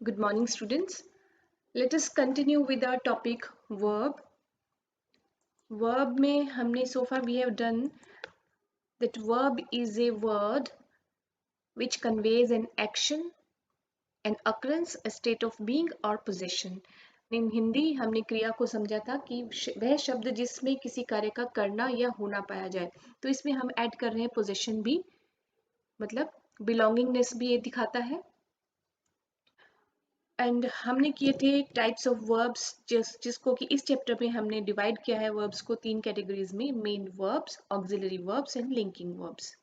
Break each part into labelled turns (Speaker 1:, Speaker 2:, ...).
Speaker 1: Good morning, students. Let us continue with our topic verb. Verb में हमने so far we have done that verb is a word which conveys an action, an occurrence, a state of being or possession. In Hindi हमने क्रिया को समझा था कि वह शब्द जिसमें किसी कार्य का करना या होना पाया जाए, तो इसमें हम ऐड कर रहे हैं पोजेशन भी, मतलब बिलोंगिंगनेस भी ये दिखाता है। एंड हमने किए थे टाइप्स ऑफ वर्ब्स जिसको कि इस चैप्टर में हमने डिवाइड किया है वर्ब्स को 3 कैटेगरीज में, main verbs, auxiliary verbs and linking verbs.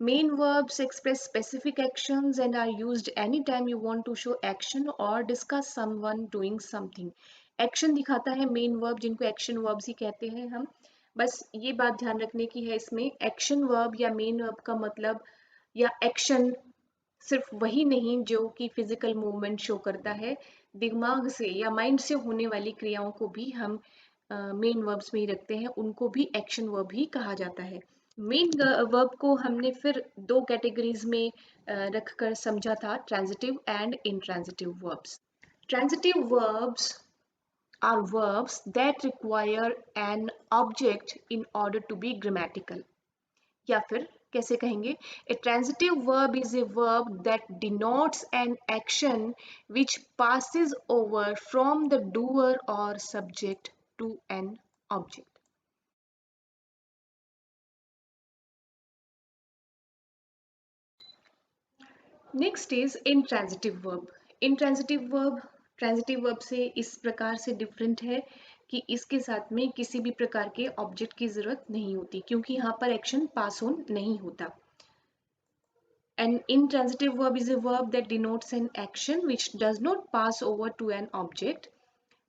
Speaker 1: Main verbs express specific actions and are used anytime you want to show action or discuss someone doing something. Action दिखाता है main verb, जिनको action verbs ही कहते हैं हम। बस ये बात ध्यान रखने की है, इसमें एक्शन वर्ब या मेन वर्ब का मतलब या एक्शन सिर्फ वही नहीं जो कि फिजिकल मूवमेंट शो करता है, दिमाग से या माइंड से होने वाली क्रियाओं को भी हम मेन वर्ब्स में ही रखते हैं, उनको भी एक्शन वर्ब ही कहा जाता है। मेन वर्ब को हमने फिर दो कैटेगरीज में रखकर समझा था, transitive and intransitive verbs. Transitive verbs are verbs that require an object in order to be grammatical. या फिर कैसे कहेंगे, a transitive verb is a verb that denotes an action which passes over from the doer or subject to an object. Next is intransitive verb. Intransitive verb transitive verb से इस प्रकार से different है कि इसके साथ में किसी भी प्रकार के ऑब्जेक्ट की जरूरत नहीं होती, क्योंकि यहाँ पर एक्शन पास ऑन नहीं होता। An intransitive verb is a verb that denotes an action which does not pass over to an object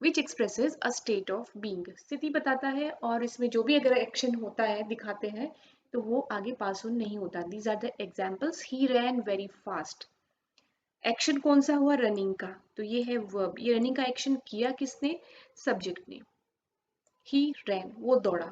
Speaker 1: which expresses a state of being. स्थिति बताता है और इसमें जो भी अगर एक्शन होता है दिखाते हैं तो वो आगे पास ऑन नहीं होता। These are the examples. He ran very fast. Action कौन सा हुआ? रनिंग का, तो ये है वर्ब। ये रनिंग का एक्शन किया किसने? सब्जेक्ट ने। He ran, वो दौड़ा।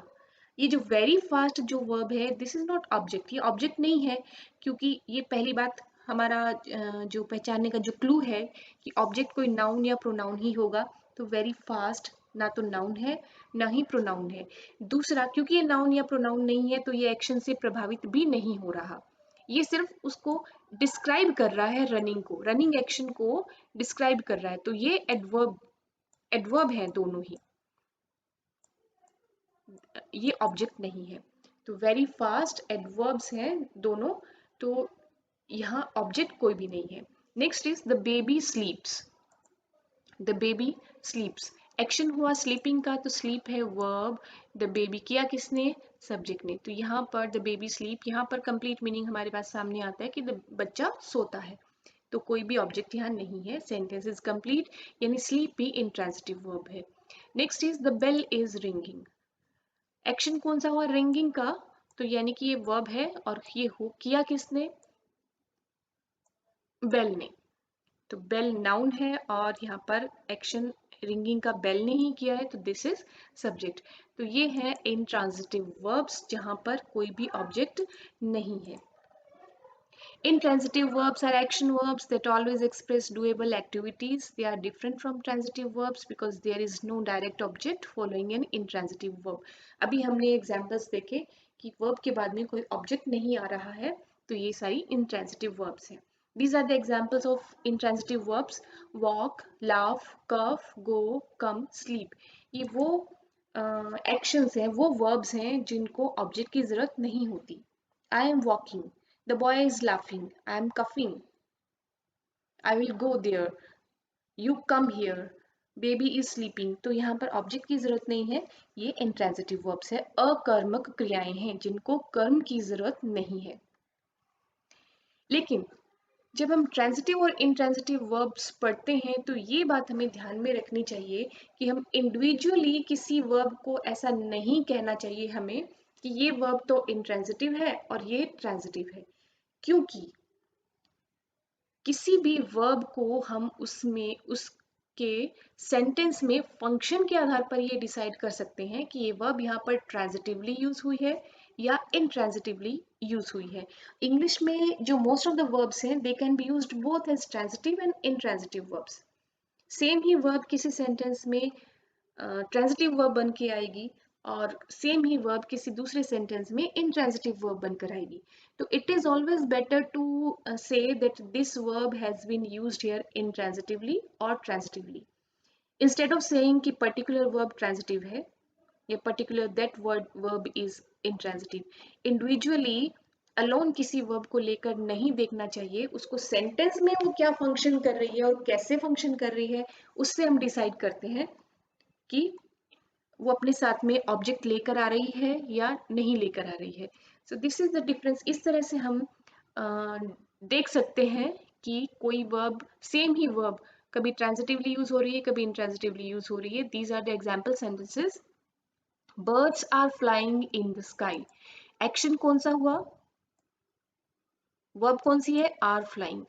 Speaker 1: ये जो वेरी फास्ट जो वर्ब है, दिस इज नॉट ऑब्जेक्ट, ये ऑब्जेक्ट नहीं है, क्योंकि ये पहली बात हमारा जो पहचानने का जो क्लू है कि ऑब्जेक्ट कोई नाउन या प्रोनाउन ही होगा। तो वेरी फास्ट ना तो नाउन है ना ही प्रोनाउन है। दूसरा, क्योंकि ये नाउन या प्रोनाउन नहीं है तो ये एक्शन से प्रभावित भी नहीं हो रहा, ये सिर्फ उसको डिस्क्राइब कर रहा है, रनिंग को, रनिंग एक्शन को डिस्क्राइब कर रहा है। तो ये एडवर्ब एडवर्ब है दोनों ही, ये ऑब्जेक्ट नहीं है। तो वेरी फास्ट एडवर्ब्स हैं दोनों, तो यहाँ ऑब्जेक्ट कोई भी नहीं है। Next is the baby स्लीप्स। The baby स्लीप्स, action हुआ स्लीपिंग का, तो स्लीप है वर्ब, द बेबी किया किसने? सब्जेक्ट ने। तो यहाँ पर द बेबी स्लीप, यहाँ पर कंप्लीट मीनिंग हमारे पास सामने आता है कि द बच्चा सोता है, तो कोई भी ऑब्जेक्ट यहाँ नहीं है। सेंटेंस इज कंप्लीट, यानी स्लीप भी इंट्रांजिटिव वर्ब है। Next is the bell is ringing. Action कौन सा हुआ? रिंगिंग का, तो यानी कि ये वर्ब है और ये हो किया किसने? बेल ने। तो बेल नाउन है और यहाँ पर एक्शन रिंगिंग का बेल ने ही किया है, तो दिस इज सब्जेक्ट। तो ये है इंट्रांजिटिव वर्ब्स जहां पर कोई भी ऑब्जेक्ट नहीं है। Intransitive verbs are action verbs that always express doable activities. They are different from transitive verbs because there is no direct object following an intransitive verb. अभी हमने examples देखे कि verb के बाद में कोई object नहीं आ रहा है, तो ये सारी intransitive verbs हैं. These are the examples of intransitive verbs: walk, laugh, cough, go, come, sleep. ये वो actions हैं, वो verbs हैं जिनको object की जरूरत नहीं होती. I am walking. The boy is laughing. I am coughing. I will go there. You come here. Baby is sleeping. तो यहाँ पर ऑब्जेक्ट की जरूरत नहीं है, ये इंट्रांजिटिव वर्ब्स है, अकर्मक क्रियाएं हैं जिनको कर्म की जरूरत नहीं है। लेकिन जब हम ट्रांजिटिव और इंट्रांजिटिव वर्ब्स पढ़ते हैं तो ये बात हमें ध्यान में रखनी चाहिए कि हम इंडिविजुअली किसी वर्ब को ऐसा नहीं कहना चाहिए हमें कि ये वर्ब तो इंट्रांजिटिव है और ये ट्रांजिटिव है, क्योंकि किसी भी वर्ब को हम उसमें उसके सेंटेंस में फंक्शन के आधार पर ये डिसाइड कर सकते हैं कि ये वर्ब यहाँ पर ट्रांजिटिवली यूज हुई है या इंट्रांजिटिवली यूज हुई है। इंग्लिश में जो मोस्ट ऑफ द वर्ब्स हैं they can be used both as transitive and intransitive verbs. Same ही वर्ब किसी सेंटेंस में ट्रांजिटिव वर्ब बन के आएगी और सेम ही वर्ब किसी दूसरे सेंटेंस में इंट्रांजिटिव वर्ब बनकर आएगी। तो it is always better to say that this verb has been used here intransitively और ट्रांजिटिवली, इंस्टेड ऑफ सेइंग कि पर्टिकुलर वर्ब ट्रांजिटिव है या particular that word verb is intransitive. Individually alone किसी verb को लेकर नहीं देखना चाहिए, उसको सेंटेंस में वो क्या फंक्शन कर रही है और कैसे फंक्शन कर रही है उससे हम डिसाइड करते हैं कि वो अपने साथ में ऑब्जेक्ट लेकर आ रही है या नहीं लेकर आ रही है। So this is the difference. इस तरह से हम देख सकते हैं कि कोई वर्ब, सेम ही वर्ब कभी ट्रांजिटिवली यूज हो रही है कभी इंट्रांजिटिवली यूज हो रही है। These are the example sentences. Birds are flying in the sky. Action कौन सा हुआ, वर्ब कौन सी है, आर फ्लाइंग।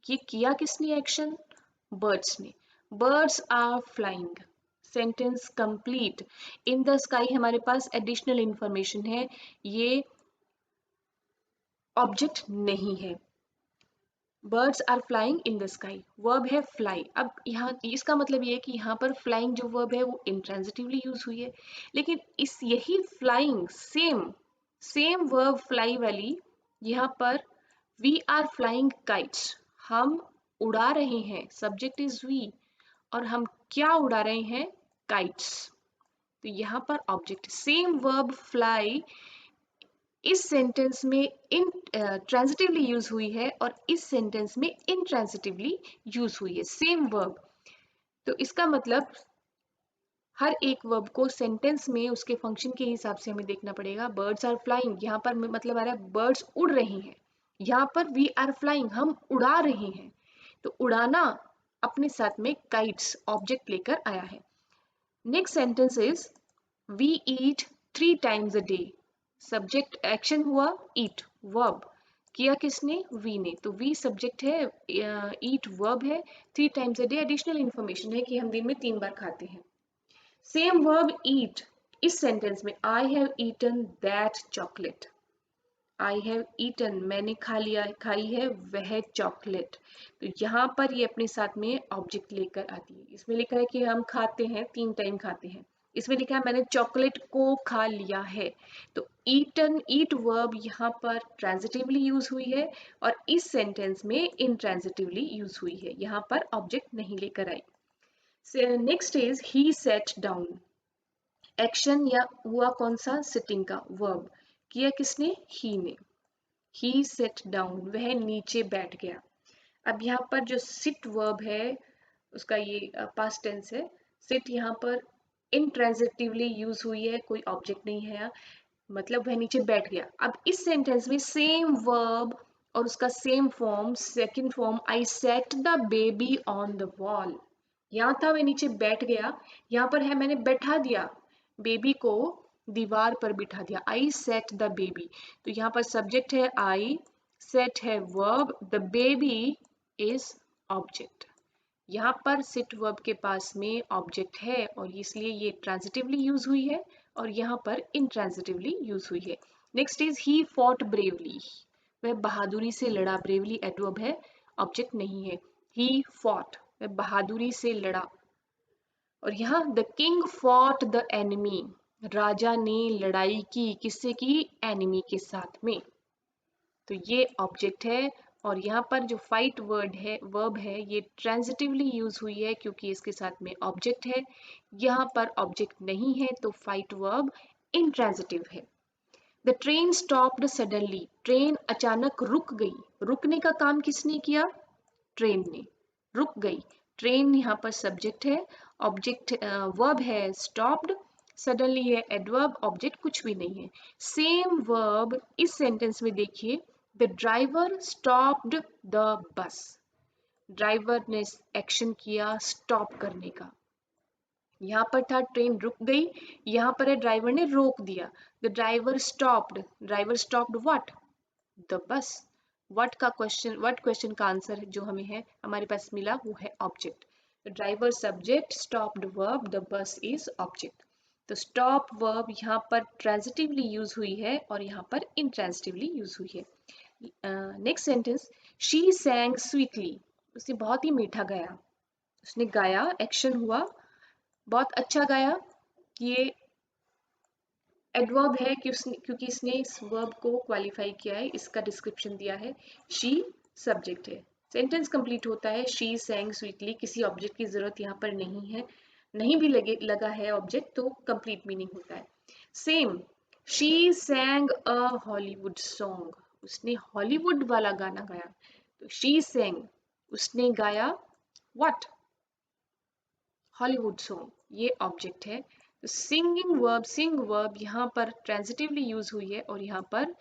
Speaker 1: ये किया किसने एक्शन, बर्ड्स ने। Birds are flying, sentence complete. In the sky हमारे पास एडिशनल इंफॉर्मेशन है, ये ऑब्जेक्ट नहीं है। Birds are flying in the sky, verb है फ्लाई। अब यहाँ इसका मतलब ये है कि यहाँ पर फ्लाइंग जो वर्ब है वो इंट्रांजिटिवली यूज हुई है, लेकिन इस यही फ्लाइंग सेम वर्ब फ्लाई वाली यहाँ पर वी आर फ्लाइंग काइट्स, हम उड़ा रहे हैं, सब्जेक्ट इज वी, और हम क्या उड़ा रहे हैं, काइट्स। तो यहाँ पर ऑब्जेक्ट सेम वर्ब फ्लाई इस सेंटेंस में इन ट्रांजिटिवली यूज हुई है और इस सेंटेंस में इंट्रांजिटिवली यूज हुई है, सेम वर्ब। तो इसका मतलब हर एक वर्ब को सेंटेंस में उसके फंक्शन के हिसाब से हमें देखना पड़ेगा। बर्ड्स आर फ्लाइंग, यहाँ पर मतलब आ रहा है बर्ड्स उड़ रहे हैं, यहाँ पर वी आर फ्लाइंग, हम उड़ा रहे हैं। तो उड़ाना अपने साथ में काइट्स ऑब्जेक्ट लेकर आया है। Next sentence is we eat 3 times a day। Subject action हुआ ईट, वर्ब किया किसने, वी ने। तो वी सब्जेक्ट है, ईट वर्ब है, 3 times a day additional information है कि हम दिन में 3 बार खाते हैं। सेम वर्ब ईट इस सेंटेंस में, I have eaten that chocolate. I have eaten, मैंने खा लिया, खाई है वह चॉकलेट। तो यहाँ पर ये अपने साथ में ऑब्जेक्ट लेकर आती है। इसमें लिखा है कि हम खाते हैं, 3 टाइम खाते हैं। इसमें लिखा है मैंने चॉकलेट को खा लिया है। तो ईटन, ईट वर्ब यहाँ पर ट्रांजिटिवली यूज हुई है और इस सेंटेंस में इनट्रांजिटिवली यूज हुई है, यहाँ पर ऑब्जेक्ट नहीं लेकर आई। Next is he set down. Action या हुआ कौन सा, सिटिंग का, वर्ब किया किसने, ही ने। ही सेट डाउन, वह नीचे बैठ गया। अब यहाँ पर जो सिट वर्ब है उसका ये पास्ट टेंस है। सिट यहाँ पर इंट्रांजिटिवली यूज हुई है, कोई ऑब्जेक्ट नहीं है, मतलब वह नीचे बैठ गया। अब इस सेंटेंस में सेम वर्ब और उसका same form, second form, I set the baby on the wall. यहाँ था वह नीचे बैठ गया, यहाँ पर है मैंने बैठा दिया, बेबी को दीवार पर बिठा दिया, आई सेट द बेबी। तो यहाँ पर सब्जेक्ट है आई, सेट है verb, the baby is object. यहाँ पर सिट वर्ब के पास में ऑब्जेक्ट है और इसलिए ये ट्रांजिटिवली यूज हुई है और यहाँ पर इंट्रांजिटिवली यूज हुई है। Next is he fought bravely, वह बहादुरी से लड़ा, ब्रेवली एडवर्ब है, ऑब्जेक्ट नहीं है। ही फॉट, वह बहादुरी से लड़ा। और यहाँ the king fought the enemy, राजा ने लड़ाई की, किससे की, एनिमी के साथ में। तो ये ऑब्जेक्ट है और यहाँ पर जो फाइट वर्ड है, वर्ब है, ये ट्रांजिटिवली यूज हुई है क्योंकि इसके साथ में ऑब्जेक्ट है। यहाँ पर ऑब्जेक्ट नहीं है तो फाइट वर्ब इंट्रांजिटिव है। The train stopped suddenly, train अचानक रुक गई, रुकने का काम किसने किया, ट्रेन ने, रुक गई। ट्रेन यहाँ पर सब्जेक्ट है, ऑब्जेक्ट वर्ब है स्टॉप्ड, सडनली है एडवर्ब, ऑब्जेक्ट कुछ भी नहीं है। सेम वर्ब इस सेंटेंस में देखिए, the driver stopped the bus, driver ने एक्शन किया स्टॉप करने का। यहाँ पर था ट्रेन रुक गई, यहाँ पर है ड्राइवर ने रोक दिया। The driver stopped what, the bus. What का क्वेश्चन, व्हाट क्वेश्चन का आंसर जो हमें है हमारे पास मिला वो है object. Driver subject, stopped verb, the bus is object. तो स्टॉप वर्ब यहाँ पर ट्रांजिटिवली यूज हुई है और यहाँ पर इंट्रांजिटिवली यूज हुई है। नेक्स्ट सेंटेंस, शी सैंग स्वीटली, उसने बहुत ही मीठा गाया। उसने गाया, एक्शन हुआ, बहुत अच्छा गाया। ये एडवर्ब है कि उसने, क्योंकि इसने इस वर्ब को क्वालिफाई किया है, इसका डिस्क्रिप्शन दिया है। शी सब्जेक्ट है। सेंटेंस कंप्लीट होता है शी सैंग स्वीटली, किसी ऑब्जेक्ट की जरूरत यहाँ पर नहीं है, नहीं भी लगा है ऑब्जेक्ट तो कंप्लीट मीनिंग होता है। Same, she सैंग a Hollywood song, उसने हॉलीवुड वाला गाना गाया। तो शी सैंग, उसने गाया व्हाट, हॉलीवुड सॉन्ग, ये ऑब्जेक्ट है। तो सिंग वर्ब यहाँ पर ट्रांजिटिवली यूज हुई है और यहाँ पर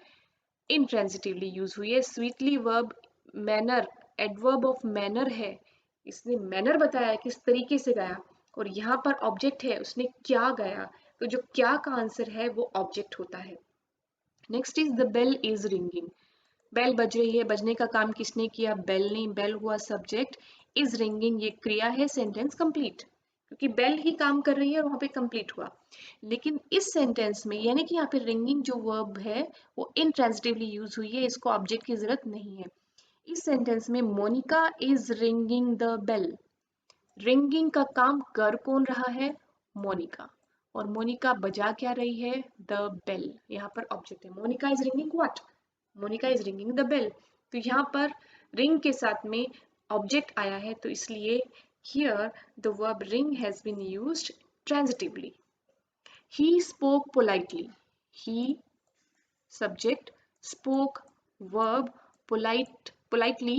Speaker 1: इंट्रांजिटिवली यूज हुई है। Sweetly verb manner, adverb of manner है, इसने मैनर बताया किस तरीके से गाया, और यहाँ पर ऑब्जेक्ट है उसने क्या गाया, तो जो क्या का आंसर है वो ऑब्जेक्ट होता है। Next is the bell is ringing, bell बज रही है, बजने का काम किसने किया, बेल ने, बेल हुआ सब्जेक्ट, इज रिंगिंग ये क्रिया है, सेंटेंस कंप्लीट, क्योंकि बेल ही काम कर रही है और वहां पे कंप्लीट हुआ। लेकिन इस सेंटेंस में यानी कि यहाँ पे रिंगिंग जो वर्ब है वो इंट्रांजिटिवली यूज हुई है, इसको ऑब्जेक्ट की जरूरत नहीं है। इस सेंटेंस में Monica is ringing the bell, ringing का काम कर कौन रहा है, मोनिका, और मोनिका बजा क्या रही है, द बेल, यहाँ पर ऑब्जेक्ट है। Monica is ringing what, Monica is ringing the bell. तो यहाँ पर रिंग के साथ में ऑब्जेक्ट आया है, तो इसलिए here the verb ring has been used transitively. He spoke politely, he subject, spoke verb, politely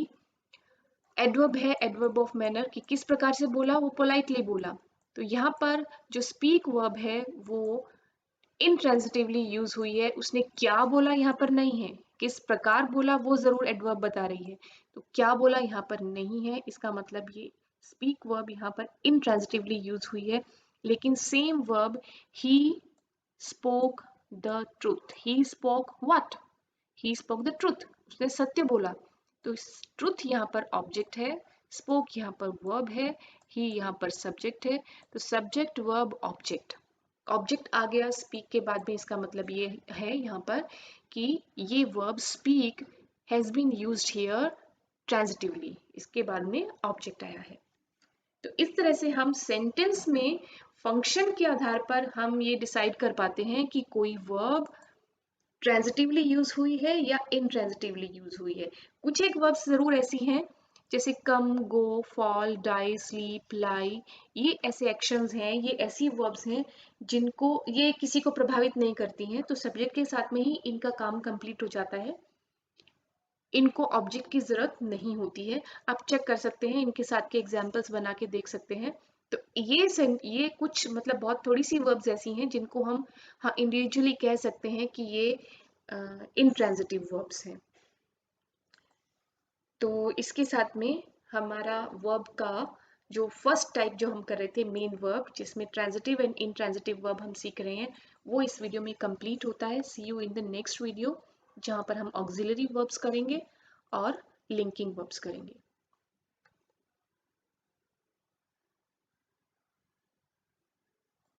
Speaker 1: adverb है, एडवर्ब ऑफ मैनर, कि किस प्रकार से बोला, वो पोलाइटली बोला। तो यहाँ पर जो स्पीक वर्ब है वो इंट्रांजिटिवली यूज हुई है, उसने क्या बोला यहाँ पर नहीं है, किस प्रकार बोला वो जरूर एडवर्ब बता रही है, तो क्या बोला यहाँ पर नहीं है, इसका मतलब ये स्पीक वर्ब यहाँ पर इंट्रांजिटिवली यूज हुई है। लेकिन same verb he spoke the truth, he spoke what, he spoke the truth, उसने सत्य बोला। तो ट्रूथ यहाँ पर ऑब्जेक्ट है, स्पोक यहाँ पर वर्ब है, ही यहाँ पर सब्जेक्ट है। तो सब्जेक्ट वर्ब ऑब्जेक्ट, ऑब्जेक्ट आ गया स्पीक के बाद में, इसका मतलब ये है यहाँ पर कि ये verb speak has been used here transitively, इसके बाद में ऑब्जेक्ट आया है। तो इस तरह से हम सेंटेंस में फंक्शन के आधार पर हम ये डिसाइड कर पाते हैं कि कोई वर्ब ट्रांजिटिवली यूज हुई है या इंट्रांजिटिवली यूज हुई है। कुछ एक वर्ब्स जरूर ऐसी हैं जैसे कम, गो, फॉल, डाई, स्लीप, लाई, ये ऐसे एक्शंस हैं, ये ऐसी वर्ब्स हैं जिनको ये किसी को प्रभावित नहीं करती हैं, तो सब्जेक्ट के साथ में ही इनका काम कंप्लीट हो जाता है, इनको ऑब्जेक्ट की जरूरत नहीं होती है। आप चेक कर सकते हैं, इनके साथ के एग्जाम्पल्स बना के देख सकते हैं। तो ये कुछ मतलब बहुत थोड़ी सी वर्ब्स ऐसी हैं जिनको हम हाँ इंडिविजुअली कह सकते हैं कि ये इंट्रांजिटिव वर्ब्स हैं। तो इसके साथ में हमारा वर्ब का जो फर्स्ट टाइप जो हम कर रहे थे मेन वर्ब, जिसमें ट्रांजिटिव एंड इंट्रांजिटिव वर्ब हम सीख रहे हैं, वो इस वीडियो में कंप्लीट होता है। See you in the next video, जहाँ पर हम ऑक्सिलरी वर्ब्स करेंगे और लिंकिंग वर्ब्स करेंगे।